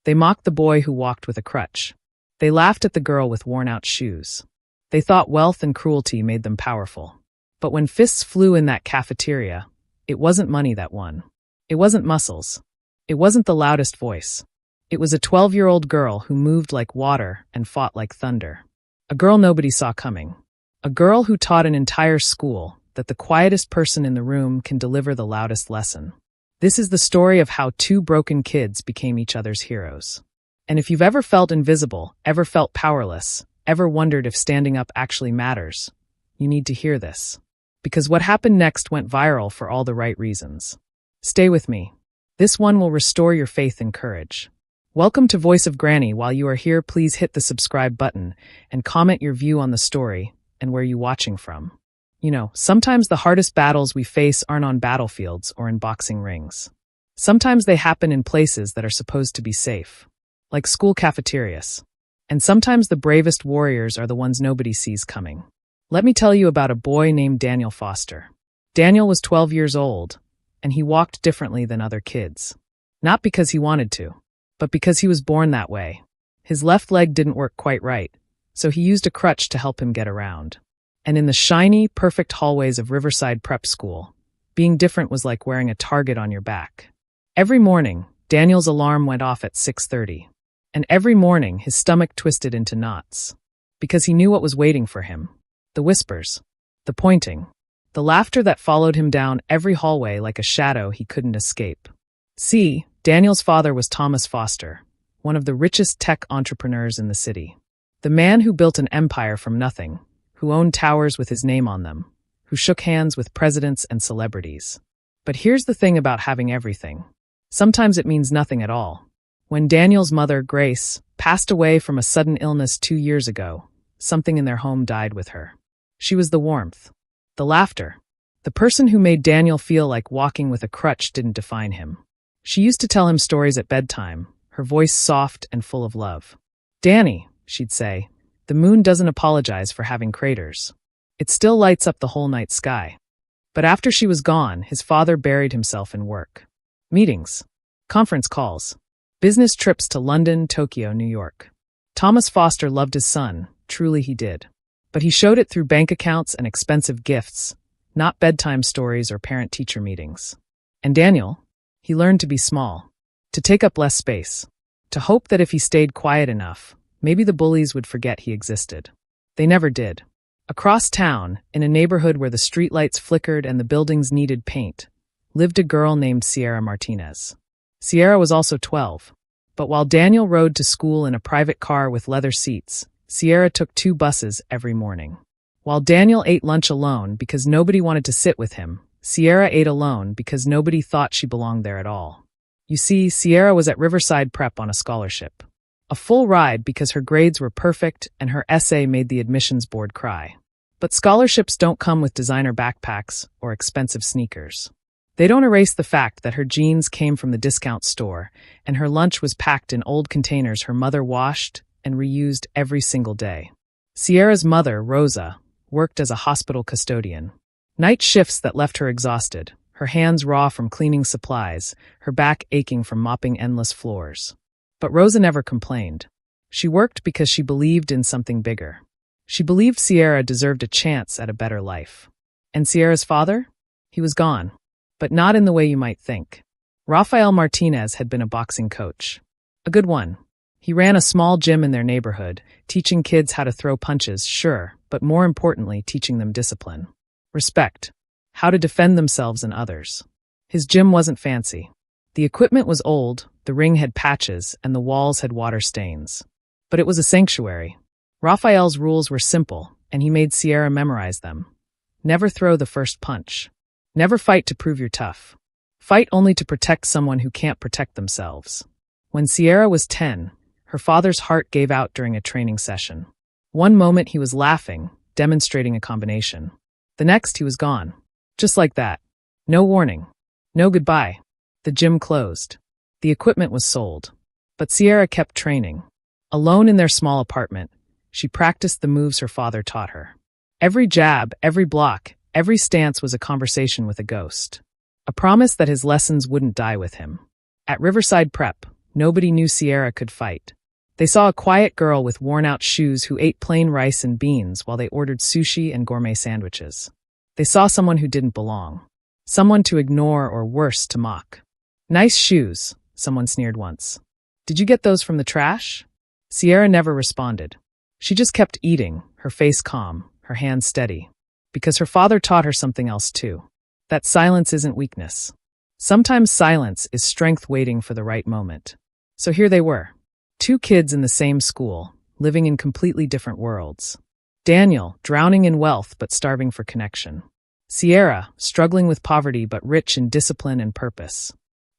They mocked the boy who walked with a crutch. They laughed at the girl with worn-out shoes. They thought wealth and cruelty made them powerful. But when fists flew in that cafeteria, it wasn't money that won. It wasn't muscles. It wasn't the loudest voice. It was a 12-year-old girl who moved like water and fought like thunder. A girl nobody saw coming. A girl who taught an entire school that the quietest person in the room can deliver the loudest lesson. This is the story of how two broken kids became each other's heroes. And if you've ever felt invisible, ever felt powerless, ever wondered if standing up actually matters, you need to hear this. Because what happened next went viral for all the right reasons. Stay with me. This one will restore your faith and courage. Welcome to Voice of Granny. While you are here, please hit the subscribe button and comment your view on the story and where you're watching from. You know, sometimes the hardest battles we face aren't on battlefields or in boxing rings. Sometimes they happen in places that are supposed to be safe, like school cafeterias. And sometimes the bravest warriors are the ones nobody sees coming. Let me tell you about a boy named Daniel Foster. Daniel was 12 years old, and he walked differently than other kids. Not because he wanted to, but because he was born that way. His left leg didn't work quite right, so he used a crutch to help him get around. And in the shiny, perfect hallways of Riverside Prep School, being different was like wearing a target on your back. Every morning, Daniel's alarm went off at 6:30. And every morning, his stomach twisted into knots. Because he knew what was waiting for him. The whispers. The pointing. The laughter that followed him down every hallway like a shadow he couldn't escape. See, Daniel's father was Thomas Foster, one of the richest tech entrepreneurs in the city. The man who built an empire from nothing, who owned towers with his name on them, who shook hands with presidents and celebrities. But here's the thing about having everything. Sometimes it means nothing at all. When Daniel's mother, Grace, passed away from a sudden illness 2 years ago, something in their home died with her. She was the warmth, the laughter. The person who made Daniel feel like walking with a crutch didn't define him. She used to tell him stories at bedtime, her voice soft and full of love. "Danny," she'd say, "the moon doesn't apologize for having craters. It still lights up the whole night sky." But after she was gone, his father buried himself in work. Meetings, conference calls, business trips to London, Tokyo, New York. Thomas Foster loved his son, truly he did. But he showed it through bank accounts and expensive gifts, not bedtime stories or parent-teacher meetings. And Daniel, he learned to be small, to take up less space, to hope that if he stayed quiet enough, maybe the bullies would forget he existed. They never did. Across town, in a neighborhood where the streetlights flickered and the buildings needed paint, lived a girl named Sierra Martinez. Sierra was also 12. But while Daniel rode to school in a private car with leather seats, Sierra took 2 buses every morning. While Daniel ate lunch alone because nobody wanted to sit with him, Sierra ate alone because nobody thought she belonged there at all. You see, Sierra was at Riverside Prep on a scholarship. A full ride because her grades were perfect and her essay made the admissions board cry. But scholarships don't come with designer backpacks or expensive sneakers. They don't erase the fact that her jeans came from the discount store and her lunch was packed in old containers her mother washed and reused every single day. Sierra's mother, Rosa, worked as a hospital custodian. Night shifts that left her exhausted, her hands raw from cleaning supplies, her back aching from mopping endless floors. But Rosa never complained. She worked because she believed in something bigger. She believed Sierra deserved a chance at a better life. And Sierra's father? He was gone. But not in the way you might think. Rafael Martinez had been a boxing coach. A good one. He ran a small gym in their neighborhood, teaching kids how to throw punches, sure, but more importantly, teaching them discipline. Respect. How to defend themselves and others. His gym wasn't fancy. The equipment was old, the ring had patches, and the walls had water stains. But it was a sanctuary. Rafael's rules were simple, and he made Sierra memorize them. Never throw the first punch. Never fight to prove you're tough. Fight only to protect someone who can't protect themselves. When Sierra was 10, her father's heart gave out during a training session. One moment he was laughing, demonstrating a combination. The next he was gone. Just like that. No warning. No goodbye. The gym closed. The equipment was sold. But Sierra kept training. Alone in their small apartment, she practiced the moves her father taught her. Every jab, every block, every stance was a conversation with a ghost. A promise that his lessons wouldn't die with him. At Riverside Prep, Nobody knew Sierra could fight. They saw a quiet girl with worn-out shoes who ate plain rice and beans while they ordered sushi and gourmet sandwiches. They saw someone who didn't belong. Someone to ignore or worse, to mock. "Nice shoes," someone sneered once. "Did you get those from the trash?" Sierra never responded. She just kept eating, her face calm, her hands steady. Because her father taught her something else too. That silence isn't weakness. Sometimes silence is strength waiting for the right moment. So here they were. Two kids in the same school, living in completely different worlds. Daniel, drowning in wealth but starving for connection. Sierra, struggling with poverty but rich in discipline and purpose.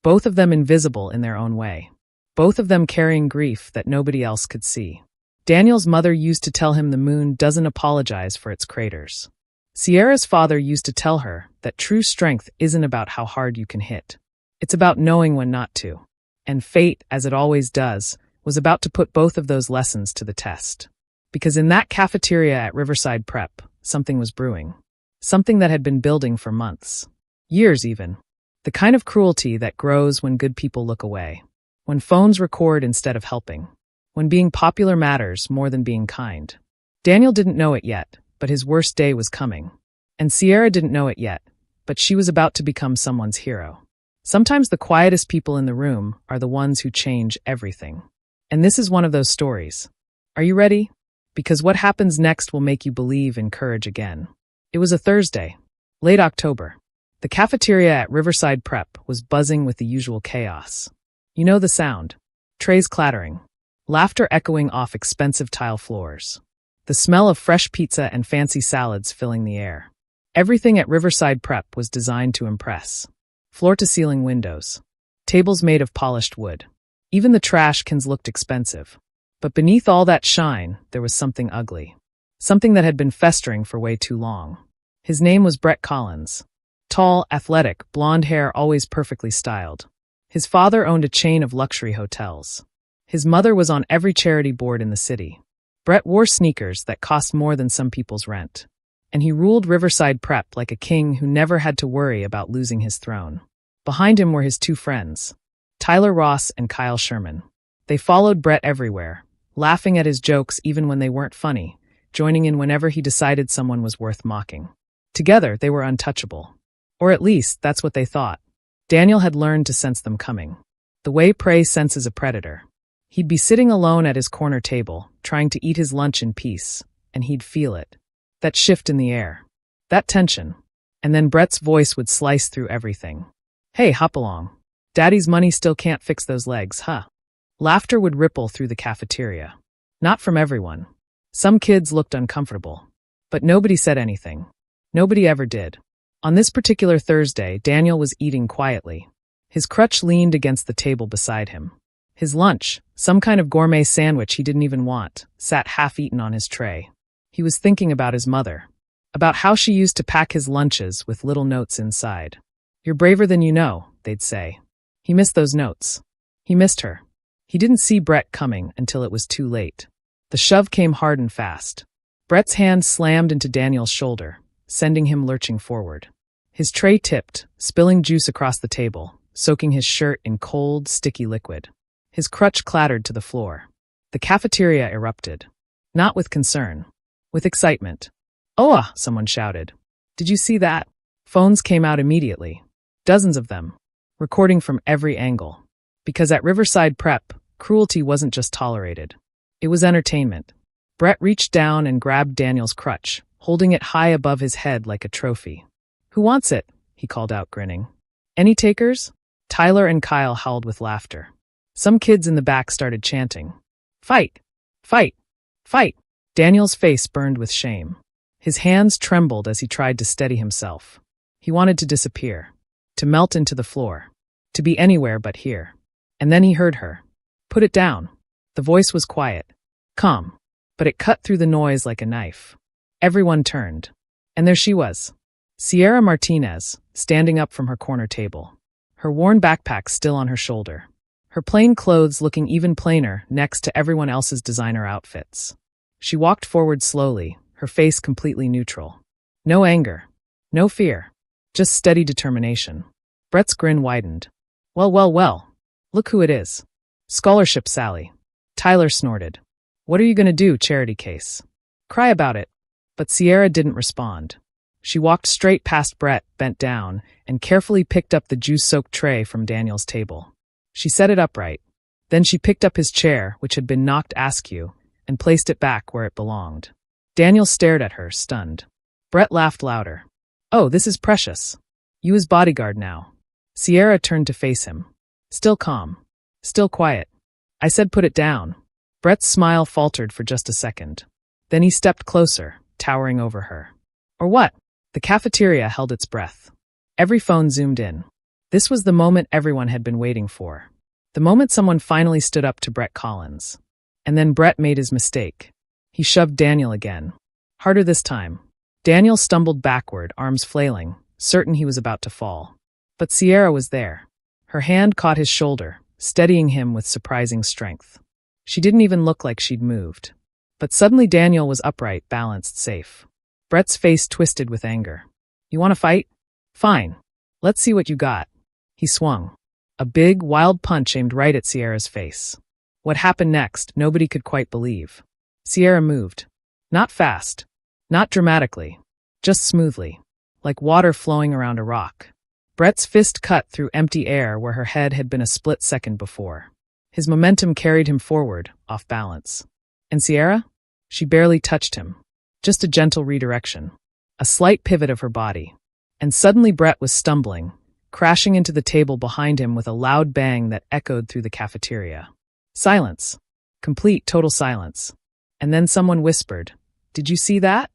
Both of them invisible in their own way. Both of them carrying grief that nobody else could see. Daniel's mother used to tell him the moon doesn't apologize for its craters. Sierra's father used to tell her that true strength isn't about how hard you can hit. It's about knowing when not to. And fate, as it always does, was about to put both of those lessons to the test. Because in that cafeteria at Riverside Prep, something was brewing. Something that had been building for months. Years even. The kind of cruelty that grows when good people look away. When phones record instead of helping. When being popular matters more than being kind. Daniel didn't know it yet, but his worst day was coming. And Sierra didn't know it yet, but she was about to become someone's hero. Sometimes the quietest people in the room are the ones who change everything. And this is one of those stories. Are you ready? Because what happens next will make you believe in courage again. It was a Thursday, late October. The cafeteria at Riverside Prep was buzzing with the usual chaos. You know the sound. Trays clattering. Laughter echoing off expensive tile floors. The smell of fresh pizza and fancy salads filling the air. Everything at Riverside Prep was designed to impress. Floor-to-ceiling windows. Tables made of polished wood. Even the trash cans looked expensive. But beneath all that shine, there was something ugly. Something that had been festering for way too long. His name was Brett Collins. Tall, athletic, blonde hair always perfectly styled. His father owned a chain of luxury hotels. His mother was on every charity board in the city. Brett wore sneakers that cost more than some people's rent. And he ruled Riverside Prep like a king who never had to worry about losing his throne. Behind him were his two friends, Tyler Ross and Kyle Sherman. They followed Brett everywhere, laughing at his jokes even when they weren't funny, joining in whenever he decided someone was worth mocking. Together, they were untouchable. Or at least, that's what they thought. Daniel had learned to sense them coming. The way prey senses a predator. He'd be sitting alone at his corner table, trying to eat his lunch in peace, and he'd feel it. That shift in the air. That tension. And then Brett's voice would slice through everything. "Hey, hop along. Daddy's money still can't fix those legs, huh?" Laughter would ripple through the cafeteria. Not from everyone. Some kids looked uncomfortable. But nobody said anything. Nobody ever did. On this particular Thursday, Daniel was eating quietly. His crutch leaned against the table beside him. His lunch, some kind of gourmet sandwich he didn't even want, sat half-eaten on his tray. He was thinking about his mother. About how she used to pack his lunches with little notes inside. "You're braver than you know," they'd say. He missed those notes. He missed her. He didn't see Brett coming until it was too late. The shove came hard and fast. Brett's hand slammed into Daniel's shoulder, sending him lurching forward. His tray tipped, spilling juice across the table, soaking his shirt in cold, sticky liquid. His crutch clattered to the floor. The cafeteria erupted. Not with concern. With excitement. "Oh!" someone shouted. "Did you see that?" Phones came out immediately. Dozens of them. Recording from every angle. Because at Riverside Prep, cruelty wasn't just tolerated. It was entertainment. Brett reached down and grabbed Daniel's crutch, holding it high above his head like a trophy. "Who wants it?" he called out, grinning. "Any takers?" Tyler and Kyle howled with laughter. Some kids in the back started chanting. "Fight! Fight! Fight!" Daniel's face burned with shame. His hands trembled as he tried to steady himself. He wanted to disappear. To melt into the floor. To be anywhere but here. And then he heard her. "Put it down." The voice was quiet. Calm. But it cut through the noise like a knife. Everyone turned. And there she was. Sierra Martinez, standing up from her corner table. Her worn backpack still on her shoulder. Her plain clothes looking even plainer next to everyone else's designer outfits. She walked forward slowly, her face completely neutral. No anger. No fear. Just steady determination. Brett's grin widened. Well, well, well. Look who it is. Scholarship Sally. Tyler snorted. What are you going to do, charity case? Cry about it. But Sierra didn't respond. She walked straight past Brett, bent down, and carefully picked up the juice-soaked tray from Daniel's table. She set it upright. Then she picked up his chair, which had been knocked askew, and placed it back where it belonged. Daniel stared at her, stunned. Brett laughed louder. Oh, this is precious. You his bodyguard now. Sierra turned to face him. Still calm. Still quiet. I said put it down. Brett's smile faltered for just a second. Then he stepped closer, towering over her. Or what? The cafeteria held its breath. Every phone zoomed in. This was the moment everyone had been waiting for. The moment someone finally stood up to Brett Collins. And then Brett made his mistake. He shoved Daniel again. Harder this time. Daniel stumbled backward, arms flailing, certain he was about to fall. But Sierra was there. Her hand caught his shoulder, steadying him with surprising strength. She didn't even look like she'd moved. But suddenly Daniel was upright, balanced, safe. Brett's face twisted with anger. You want to fight? Fine. Let's see what you got. He swung. A big, wild punch aimed right at Sierra's face. What happened next, nobody could quite believe. Sierra moved. Not fast. Not dramatically. Just smoothly. Like water flowing around a rock. Brett's fist cut through empty air where her head had been a split second before. His momentum carried him forward, off balance. And Sierra? She barely touched him. Just a gentle redirection. A slight pivot of her body. And suddenly Brett was stumbling, crashing into the table behind him with a loud bang that echoed through the cafeteria. Silence. Complete, total silence. And then someone whispered, Did you see that?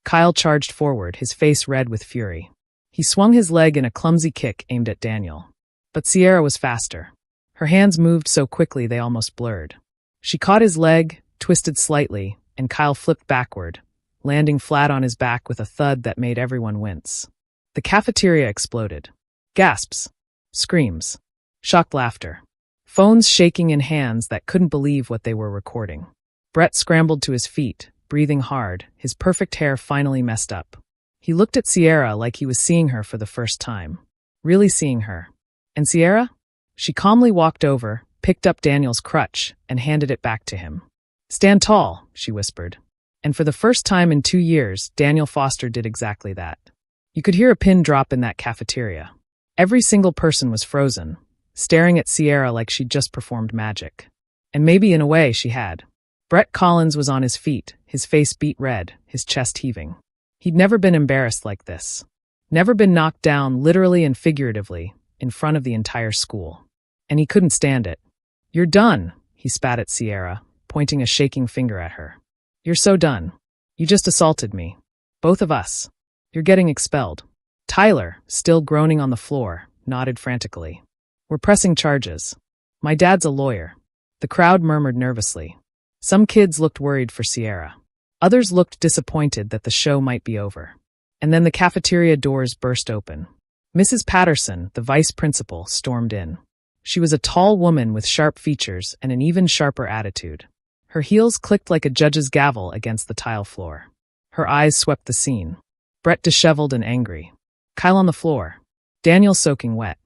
Kyle charged forward, his face red with fury. He swung his leg in a clumsy kick aimed at Daniel. But Sierra was faster. Her hands moved so quickly they almost blurred. She caught his leg, twisted slightly, and Kyle flipped backward, landing flat on his back with a thud that made everyone wince. The cafeteria exploded. Gasps. Screams. Shocked laughter. Phones shaking in hands that couldn't believe what they were recording. Brett scrambled to his feet, breathing hard, his perfect hair finally messed up. He looked at Sierra like he was seeing her for the first time. Really seeing her. And Sierra? She calmly walked over, picked up Daniel's crutch, and handed it back to him. Stand tall, she whispered. And for the first time in 2 years, Daniel Foster did exactly that. You could hear a pin drop in that cafeteria. Every single person was frozen, staring at Sierra like she'd just performed magic. And maybe in a way she had. Brett Collins was on his feet, his face beet red, his chest heaving. He'd never been embarrassed like this. Never been knocked down literally and figuratively, in front of the entire school. And he couldn't stand it. You're done, he spat at Sierra, pointing a shaking finger at her. You're so done. You just assaulted me. Both of us. You're getting expelled. Tyler, still groaning on the floor, nodded frantically. We're pressing charges. My dad's a lawyer. The crowd murmured nervously. Some kids looked worried for Sierra. Others looked disappointed that the show might be over. And then the cafeteria doors burst open. Mrs. Patterson, the vice principal, stormed in. She was a tall woman with sharp features and an even sharper attitude. Her heels clicked like a judge's gavel against the tile floor. Her eyes swept the scene. Brett disheveled and angry. Kyle on the floor. Daniel soaking wet.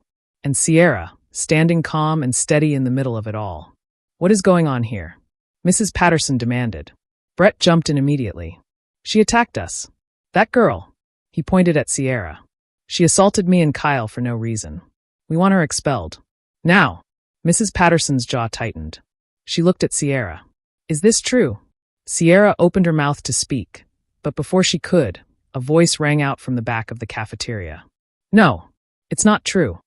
And Sierra, standing calm and steady in the middle of it all. What is going on here? Mrs. Patterson demanded. Brett jumped in immediately. She attacked us. That girl. He pointed at Sierra. She assaulted me and Kyle for no reason. We want her expelled. Now. Mrs. Patterson's jaw tightened. She looked at Sierra. Is this true? Sierra opened her mouth to speak, but before she could, a voice rang out from the back of the cafeteria. No, it's not true.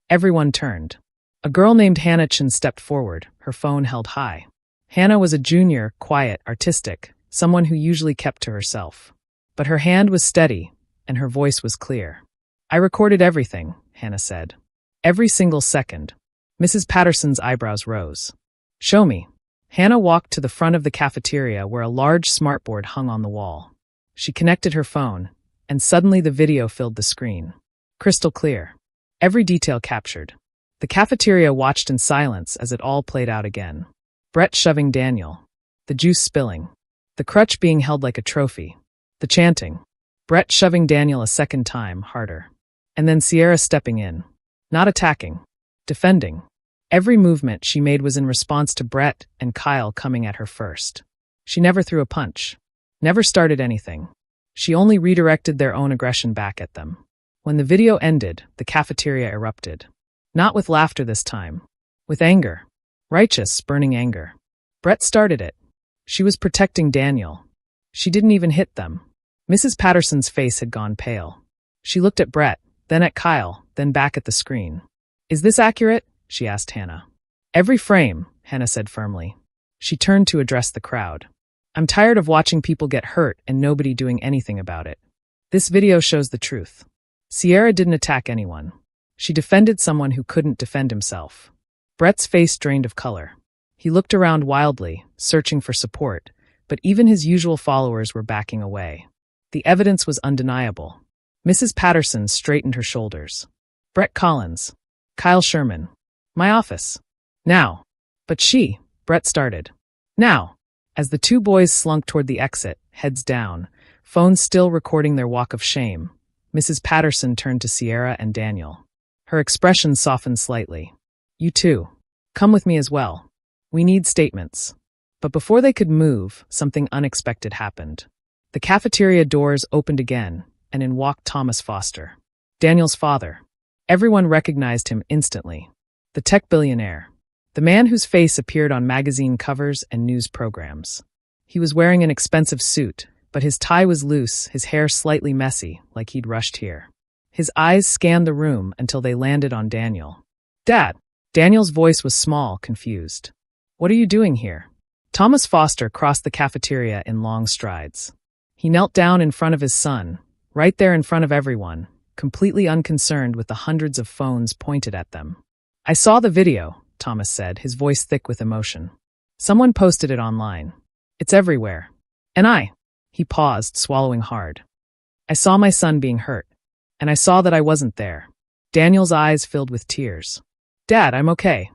Everyone turned. A girl named Hannah Chen stepped forward, her phone held high. Hannah was a junior, quiet, artistic, someone who usually kept to herself. But her hand was steady, and her voice was clear. I recorded everything, Hannah said. Every single second. Mrs. Patterson's eyebrows rose. Show me. Hannah walked to the front of the cafeteria where a large smartboard hung on the wall. She connected her phone, and suddenly the video filled the screen. Crystal clear. Every detail captured. The cafeteria watched in silence as it all played out again. Brett shoving Daniel. The juice spilling. The crutch being held like a trophy. The chanting. Brett shoving Daniel a second time, harder. And then Sierra stepping in. Not attacking. Defending. Every movement she made was in response to Brett and Kyle coming at her first. She never threw a punch, never started anything. She only redirected their own aggression back at them. When the video ended, the cafeteria erupted. Not with laughter this time. With anger. Righteous, burning anger. Brett started it. She was protecting Daniel. She didn't even hit them. Mrs. Patterson's face had gone pale. She looked at Brett, then at Kyle, then back at the screen. "Is this accurate?" she asked Hannah. "Every frame," Hannah said firmly. She turned to address the crowd. "I'm tired of watching people get hurt and nobody doing anything about it. This video shows the truth. Sierra didn't attack anyone. She defended someone who couldn't defend himself." Brett's face drained of color. He looked around wildly, searching for support, but even his usual followers were backing away. The evidence was undeniable. Mrs. Patterson straightened her shoulders. "Brett Collins. Kyle Sherman. My office. Now." "But Brett started. "Now." As the two boys slunk toward the exit, heads down, phones still recording their walk of shame, Mrs. Patterson turned to Sierra and Daniel. Her expression softened slightly. "You two. Come with me as well. We need statements." But before they could move, something unexpected happened. The cafeteria doors opened again, and in walked Thomas Foster, Daniel's father. Everyone recognized him instantly. The tech billionaire. The man whose face appeared on magazine covers and news programs. He was wearing an expensive suit, but his tie was loose, his hair slightly messy, like he'd rushed here. His eyes scanned the room until they landed on Daniel. "Dad." Daniel's voice was small, confused. "What are you doing here?" Thomas Foster crossed the cafeteria in long strides. He knelt down in front of his son, right there in front of everyone, completely unconcerned with the hundreds of phones pointed at them. "I saw the video," Thomas said, his voice thick with emotion. "Someone posted it online. It's everywhere. And He paused, swallowing hard. "I saw my son being hurt. And I saw that I wasn't there." Daniel's eyes filled with tears. "Dad, I'm okay."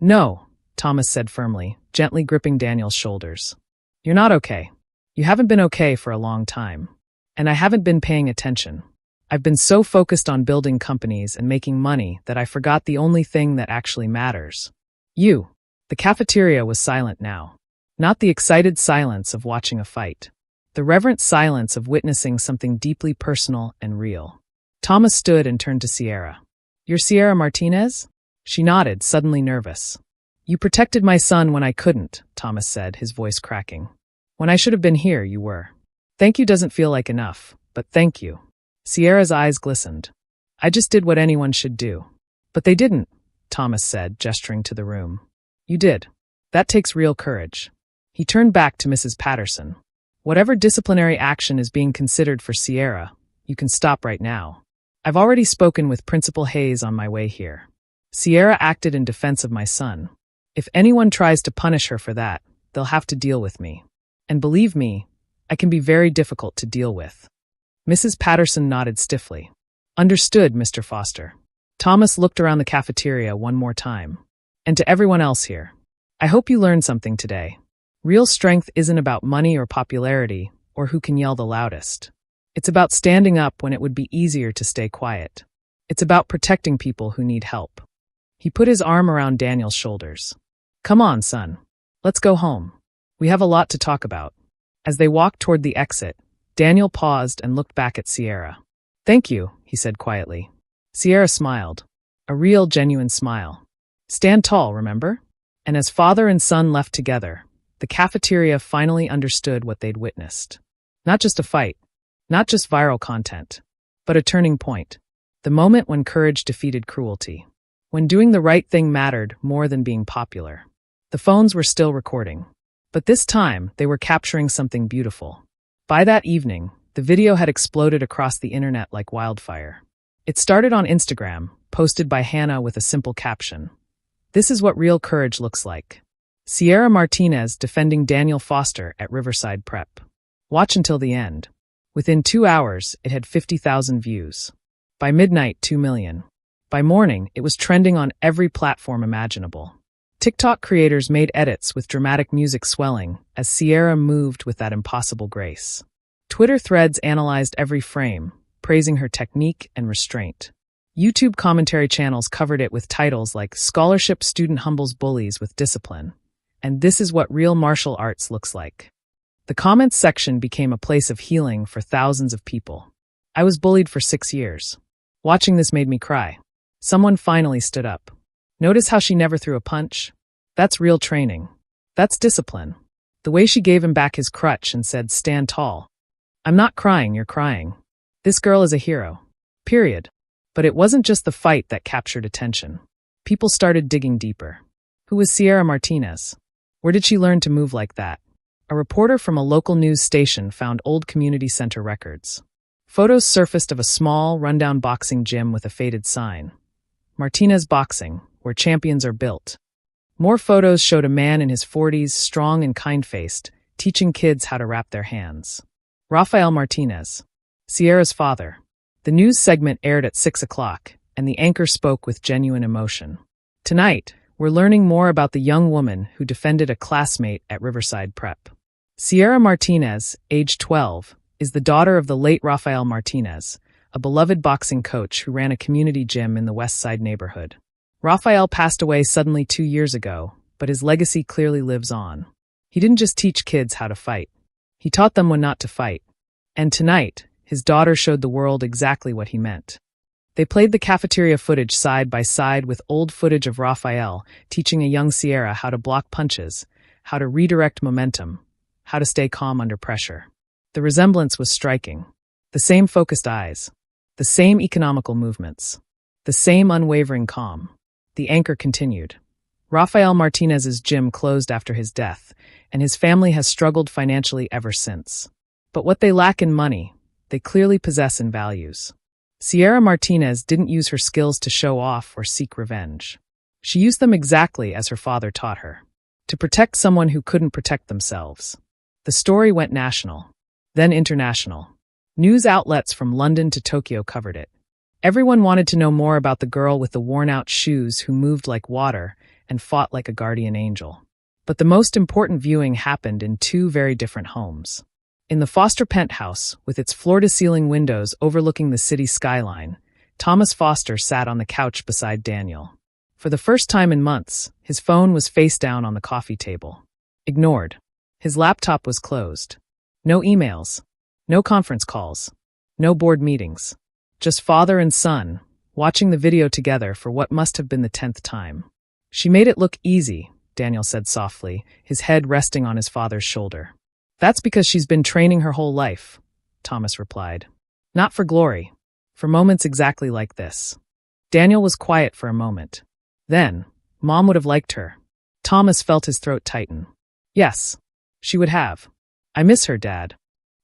"No," Thomas said firmly, gently gripping Daniel's shoulders. "You're not okay. You haven't been okay for a long time. And I haven't been paying attention. I've been so focused on building companies and making money that I forgot the only thing that actually matters. You." The cafeteria was silent now. Not the excited silence of watching a fight. The reverent silence of witnessing something deeply personal and real. Thomas stood and turned to Sierra. "You're Sierra Martinez?" She nodded, suddenly nervous. "You protected my son when I couldn't," Thomas said, his voice cracking. "When I should have been here, you were. Thank you doesn't feel like enough, but thank you." Sierra's eyes glistened. "I just did what anyone should do." "But they didn't," Thomas said, gesturing to the room. "You did. That takes real courage." He turned back to Mrs. Patterson. "Whatever disciplinary action is being considered for Sierra, you can stop right now. I've already spoken with Principal Hayes on my way here. Sierra acted in defense of my son. If anyone tries to punish her for that, they'll have to deal with me. And believe me, I can be very difficult to deal with." Mrs. Patterson nodded stiffly. "Understood, Mr. Foster." Thomas looked around the cafeteria one more time. "And to everyone else here, I hope you learned something today. Real strength isn't about money or popularity or who can yell the loudest. It's about standing up when it would be easier to stay quiet. It's about protecting people who need help." He put his arm around Daniel's shoulders. "Come on, son. Let's go home. We have a lot to talk about." As they walked toward the exit, Daniel paused and looked back at Sierra. "Thank you," he said quietly. Sierra smiled. A real, genuine smile. "Stand tall, remember?" And as father and son left together, the cafeteria finally understood what they'd witnessed. Not just a fight, not just viral content, but a turning point. The moment when courage defeated cruelty. When doing the right thing mattered more than being popular. The phones were still recording. But this time, they were capturing something beautiful. By that evening, the video had exploded across the internet like wildfire. It started on Instagram, posted by Hannah with a simple caption. "This is what real courage looks like. Sierra Martinez defending Daniel Foster at Riverside Prep. Watch until the end." Within 2 hours, it had 50,000 views. By midnight, 2 million. By morning, it was trending on every platform imaginable. TikTok creators made edits with dramatic music swelling as Sierra moved with that impossible grace. Twitter threads analyzed every frame, praising her technique and restraint. YouTube commentary channels covered it with titles like "Scholarship Student Humbles Bullies with Discipline," and "This is what real martial arts looks like." The comments section became a place of healing for thousands of people. I was bullied for 6 years. Watching this made me cry. Someone finally stood up. Notice how she never threw a punch? That's real training. That's discipline. The way she gave him back his crutch and said, "Stand tall." I'm not crying, you're crying. This girl is a hero. Period. But it wasn't just the fight that captured attention. People started digging deeper. Who was Sierra Martinez? Where did she learn to move like that? A reporter from a local news station found old community center records. Photos surfaced of a small, rundown boxing gym with a faded sign. Martinez Boxing, where champions are built. More photos showed a man in his 40s, strong and kind-faced, teaching kids how to wrap their hands. Rafael Martinez, Sierra's father. The news segment aired at 6 o'clock, and the anchor spoke with genuine emotion. Tonight, we're learning more about the young woman who defended a classmate at Riverside Prep. Sierra Martinez, age 12, is the daughter of the late Rafael Martinez, a beloved boxing coach who ran a community gym in the West Side neighborhood. Rafael passed away suddenly 2 years ago, but his legacy clearly lives on. He didn't just teach kids how to fight. He taught them when not to fight. And tonight, his daughter showed the world exactly what he meant. They played the cafeteria footage side by side with old footage of Rafael teaching a young Sierra how to block punches, how to redirect momentum, how to stay calm under pressure. The resemblance was striking. The same focused eyes, the same economical movements, the same unwavering calm. The anchor continued. Rafael Martinez's gym closed after his death, and his family has struggled financially ever since. But what they lack in money, they clearly possess in values. Sierra Martinez didn't use her skills to show off or seek revenge. She used them exactly as her father taught her, to protect someone who couldn't protect themselves. The story went national, then international. News outlets from London to Tokyo covered it. Everyone wanted to know more about the girl with the worn-out shoes who moved like water and fought like a guardian angel. But the most important viewing happened in 2 very different homes. In the Foster penthouse, with its floor-to-ceiling windows overlooking the city skyline, Thomas Foster sat on the couch beside Daniel. For the first time in months, his phone was face down on the coffee table. Ignored. His laptop was closed. No emails. No conference calls. No board meetings. Just father and son, watching the video together for what must have been the 10th time. "She made it look easy," Daniel said softly, his head resting on his father's shoulder. "That's because she's been training her whole life," Thomas replied. "Not for glory. For moments exactly like this." Daniel was quiet for a moment. Then, "Mom would have liked her." Thomas felt his throat tighten. "Yes, she would have. I miss her, Dad."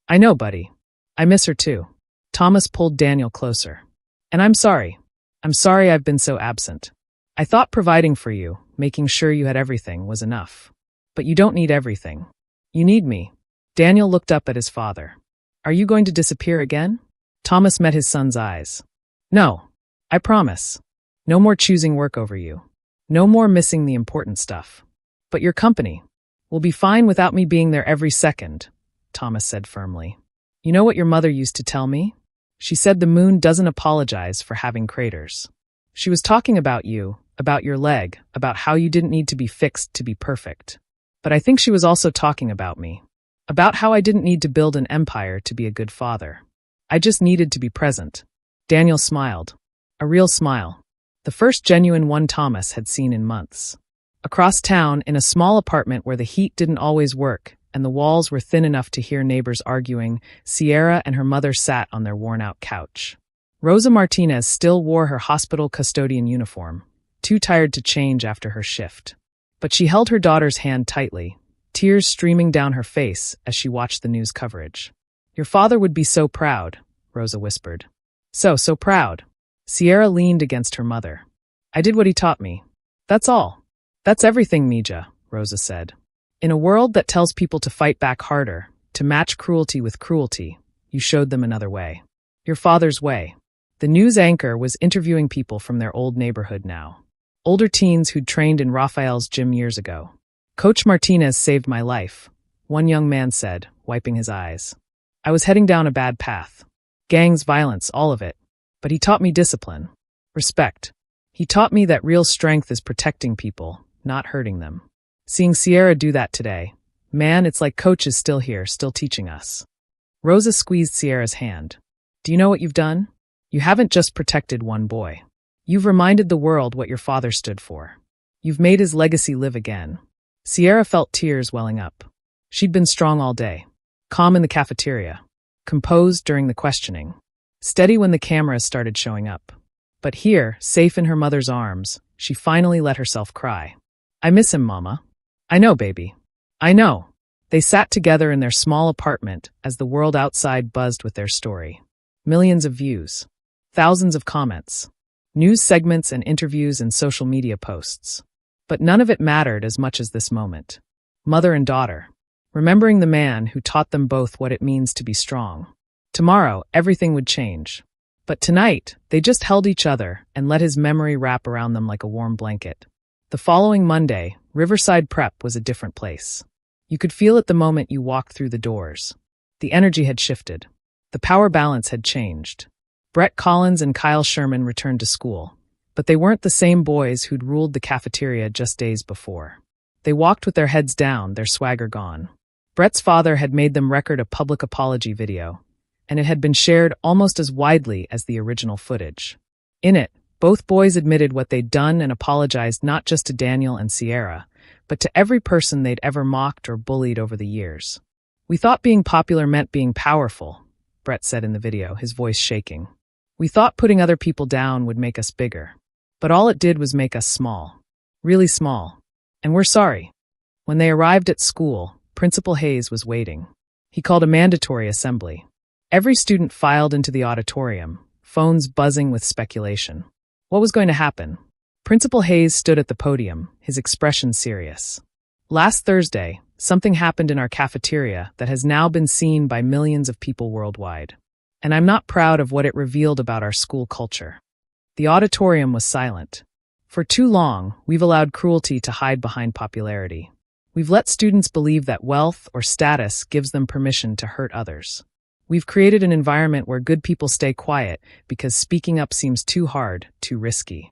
"I know, buddy. I miss her too." Thomas pulled Daniel closer. "And I'm sorry. I'm sorry I've been so absent. I thought providing for you, making sure you had everything, was enough. But you don't need everything. You need me." Daniel looked up at his father. "Are you going to disappear again?" Thomas met his son's eyes. "No, I promise. No more choosing work over you. No more missing the important stuff. But your company will be fine without me being there every second," Thomas said firmly. "You know what your mother used to tell me? She said the moon doesn't apologize for having craters. She was talking about you, about your leg, about how you didn't need to be fixed to be perfect. But I think she was also talking about me. About how I didn't need to build an empire to be a good father. I just needed to be present." Daniel smiled. A real smile. The first genuine one Thomas had seen in months. Across town, in a small apartment where the heat didn't always work and the walls were thin enough to hear neighbors arguing, Sierra and her mother sat on their worn-out couch. Rosa Martinez still wore her hospital custodian uniform, too tired to change after her shift. But she held her daughter's hand tightly, tears streaming down her face as she watched the news coverage. "Your father would be so proud," Rosa whispered. So proud." Sierra leaned against her mother. "I did what he taught me. That's all. That's everything, Mija," Rosa said. "In a world that tells people to fight back harder, to match cruelty with cruelty, you showed them another way. Your father's way." The news anchor was interviewing people from their old neighborhood now. Older teens who'd trained in Rafael's gym years ago. "Coach Martinez saved my life," one young man said, wiping his eyes. "I was heading down a bad path. Gangs, violence, all of it. But he taught me discipline. Respect. He taught me that real strength is protecting people, not hurting them. Seeing Sierra do that today, man, it's like Coach is still here, still teaching us. Rosa squeezed Sierra's hand. Do you know what you've done? You haven't just protected one boy. You've reminded the world what your father stood for. You've made his legacy live again. Sierra felt tears welling up. She'd been strong all day, calm in the cafeteria, composed during the questioning, steady when the cameras started showing up. But here, safe in her mother's arms, she finally let herself cry. I miss him, Mama. I know, baby. I know. They sat together in their small apartment as the world outside buzzed with their story. Millions of views, thousands of comments, news segments and interviews and social media posts. But none of it mattered as much as this moment. Mother and daughter, remembering the man who taught them both what it means to be strong. Tomorrow, everything would change. But tonight, they just held each other and let his memory wrap around them like a warm blanket. The following Monday, Riverside Prep was a different place. You could feel it the moment you walked through the doors. The energy had shifted. The power balance had changed. Brett Collins and Kyle Sherman returned to school, but they weren't the same boys who'd ruled the cafeteria just days before. They walked with their heads down, their swagger gone. Brett's father had made them record a public apology video, and it had been shared almost as widely as the original footage. In it, both boys admitted what they'd done and apologized not just to Daniel and Sierra, but to every person they'd ever mocked or bullied over the years. We thought being popular meant being powerful, Brett said in the video, his voice shaking. We thought putting other people down would make us bigger. But all it did was make us small. Really small. And we're sorry. When they arrived at school, Principal Hayes was waiting. He called a mandatory assembly. Every student filed into the auditorium, phones buzzing with speculation. What was going to happen? Principal Hayes stood at the podium, his expression serious. Last Thursday, something happened in our cafeteria that has now been seen by millions of people worldwide. And I'm not proud of what it revealed about our school culture. The auditorium was silent. For too long, we've allowed cruelty to hide behind popularity. We've let students believe that wealth or status gives them permission to hurt others. We've created an environment where good people stay quiet because speaking up seems too hard, too risky.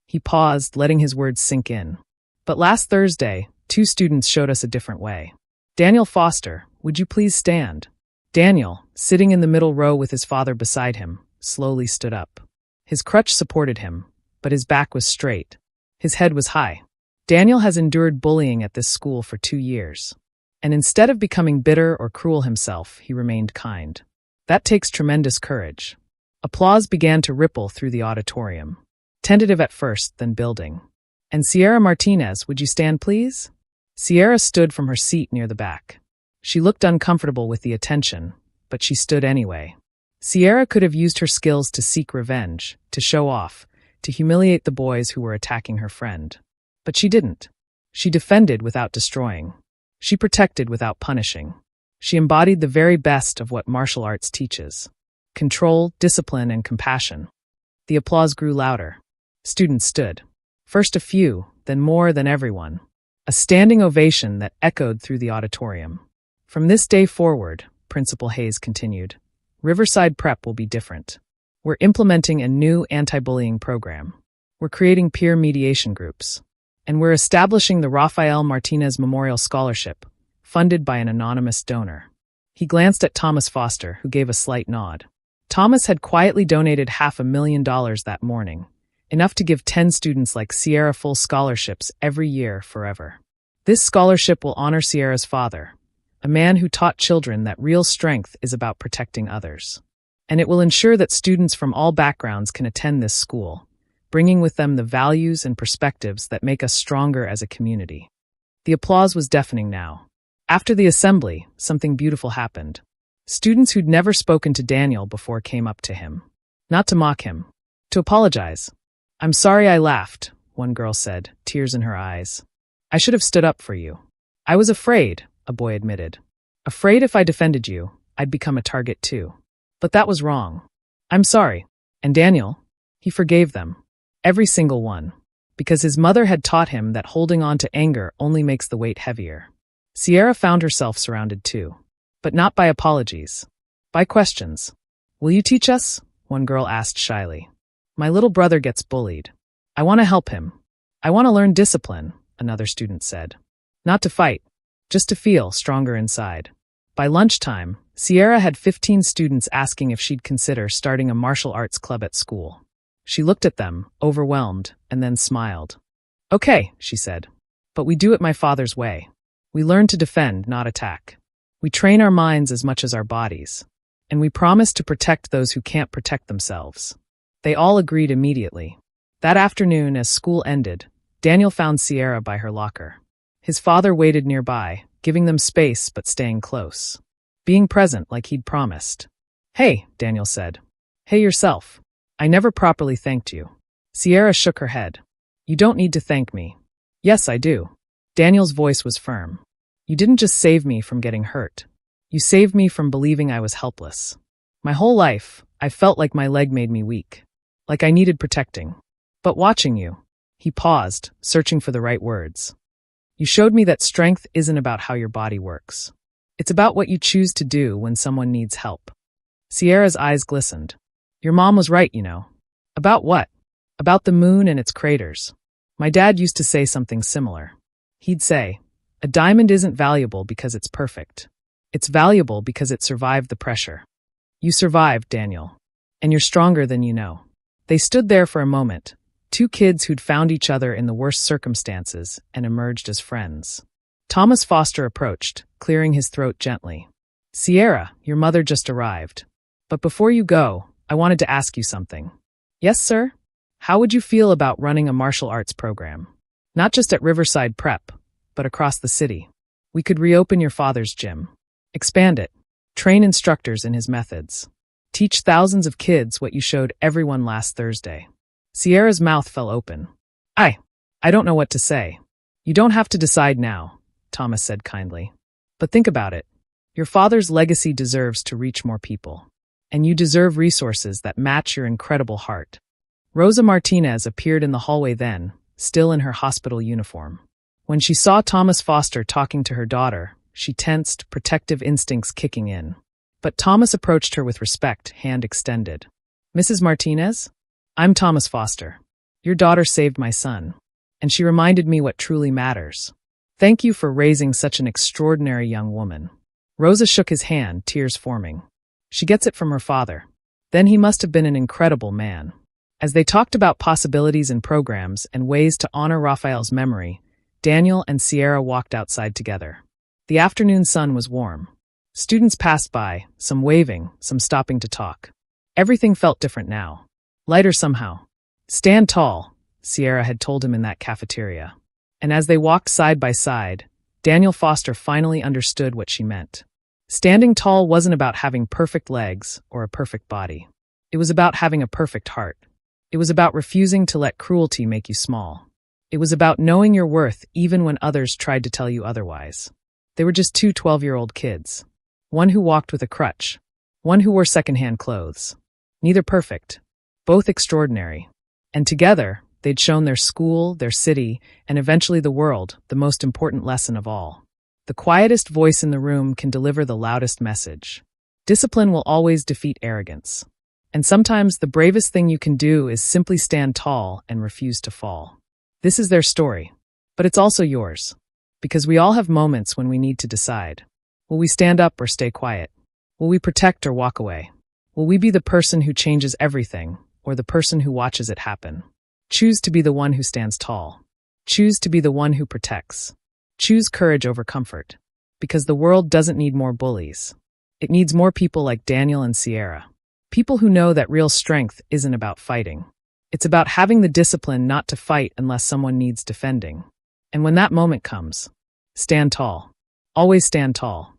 He paused, letting his words sink in. But last Thursday, 2 students showed us a different way. Daniel Foster, would you please stand? Daniel, sitting in the middle row with his father beside him, slowly stood up. His crutch supported him, but his back was straight. His head was high. Daniel has endured bullying at this school for 2 years. And instead of becoming bitter or cruel himself, he remained kind. That takes tremendous courage. Applause began to ripple through the auditorium. Tentative at first, then building. And Sierra Martinez, would you stand please? Sierra stood from her seat near the back. She looked uncomfortable with the attention, but she stood anyway. Sierra could have used her skills to seek revenge, to show off, to humiliate the boys who were attacking her friend. But she didn't. She defended without destroying. She protected without punishing. She embodied the very best of what martial arts teaches: control, discipline, and compassion. The applause grew louder. Students stood. First a few, then more than everyone. A standing ovation that echoed through the auditorium. From this day forward, Principal Hayes continued, Riverside Prep will be different. We're implementing a new anti-bullying program. We're creating peer mediation groups. And we're establishing the Rafael Martinez Memorial Scholarship, funded by an anonymous donor. He glanced at Thomas Foster, who gave a slight nod. Thomas had quietly donated $500,000 that morning, enough to give 10 students like Sierra full scholarships every year forever. This scholarship will honor Sierra's father, a man who taught children that real strength is about protecting others. And it will ensure that students from all backgrounds can attend this school, bringing with them the values and perspectives that make us stronger as a community. The applause was deafening now. After the assembly, something beautiful happened. Students who'd never spoken to Daniel before came up to him. Not to mock him, to apologize. I'm sorry I laughed, one girl said, tears in her eyes. I should have stood up for you. I was afraid, a boy admitted. Afraid if I defended you, I'd become a target too. But that was wrong. I'm sorry. And Daniel? He forgave them. Every single one. Because his mother had taught him that holding on to anger only makes the weight heavier. Sierra found herself surrounded too. But not by apologies. By questions. Will you teach us? One girl asked shyly. My little brother gets bullied. I want to help him. I want to learn discipline, another student said. Not to fight, just to feel stronger inside. By lunchtime, Sierra had 15 students asking if she'd consider starting a martial arts club at school. She looked at them, overwhelmed, and then smiled. Okay, she said. But we do it my father's way. We learn to defend, not attack. We train our minds as much as our bodies. And we promise to protect those who can't protect themselves. They all agreed immediately. That afternoon, as school ended, Daniel found Sierra by her locker. His father waited nearby, giving them space but staying close. Being present like he'd promised. Hey, Daniel said. Hey yourself. I never properly thanked you. Sierra shook her head. You don't need to thank me. Yes, I do. Daniel's voice was firm. You didn't just save me from getting hurt. You saved me from believing I was helpless. My whole life, I felt like my leg made me weak. Like I needed protecting. But watching you, he paused, searching for the right words. You showed me that strength isn't about how your body works. It's about what you choose to do when someone needs help. Sierra's eyes glistened. Your mom was right, you know. About what? About the moon and its craters. My dad used to say something similar. He'd say, a diamond isn't valuable because it's perfect. It's valuable because it survived the pressure. You survived, Daniel. And you're stronger than you know. They stood there for a moment, two kids who'd found each other in the worst circumstances and emerged as friends. Thomas Foster approached, clearing his throat gently. Sierra, your mother just arrived. But before you go, I wanted to ask you something. Yes, sir? How would you feel about running a martial arts program? Not just at Riverside Prep, but across the city. We could reopen your father's gym. Expand it. Train instructors in his methods. Teach thousands of kids what you showed everyone last Thursday. Sierra's mouth fell open. I don't know what to say. You don't have to decide now, Thomas said kindly. But think about it. Your father's legacy deserves to reach more people. And you deserve resources that match your incredible heart. Rosa Martinez appeared in the hallway then, still in her hospital uniform. When she saw Thomas Foster talking to her daughter, she tensed, protective instincts kicking in. But Thomas approached her with respect, hand extended. Mrs. Martinez? I'm Thomas Foster. Your daughter saved my son. And she reminded me what truly matters. Thank you for raising such an extraordinary young woman. Rosa shook his hand, tears forming. She gets it from her father. Then he must have been an incredible man. As they talked about possibilities and programs and ways to honor Raphael's memory, Daniel and Sierra walked outside together. The afternoon sun was warm. Students passed by, some waving, some stopping to talk. Everything felt different now. Lighter somehow. Stand tall, Sierra had told him in that cafeteria. And as they walked side by side, Daniel Foster finally understood what she meant. Standing tall wasn't about having perfect legs or a perfect body. It was about having a perfect heart. It was about refusing to let cruelty make you small. It was about knowing your worth even when others tried to tell you otherwise. They were just two 12-year-old kids. One who walked with a crutch. One who wore secondhand clothes. Neither perfect. Both extraordinary. And together, they'd shown their school, their city, and eventually the world, the most important lesson of all. The quietest voice in the room can deliver the loudest message. Discipline will always defeat arrogance. And sometimes the bravest thing you can do is simply stand tall and refuse to fall. This is their story. But it's also yours. Because we all have moments when we need to decide. Will we stand up or stay quiet? Will we protect or walk away? Will we be the person who changes everything, or the person who watches it happen? Choose to be the one who stands tall. Choose to be the one who protects. Choose courage over comfort. Because the world doesn't need more bullies. It needs more people like Daniel and Sierra. People who know that real strength isn't about fighting. It's about having the discipline not to fight unless someone needs defending. And when that moment comes, stand tall. Always stand tall.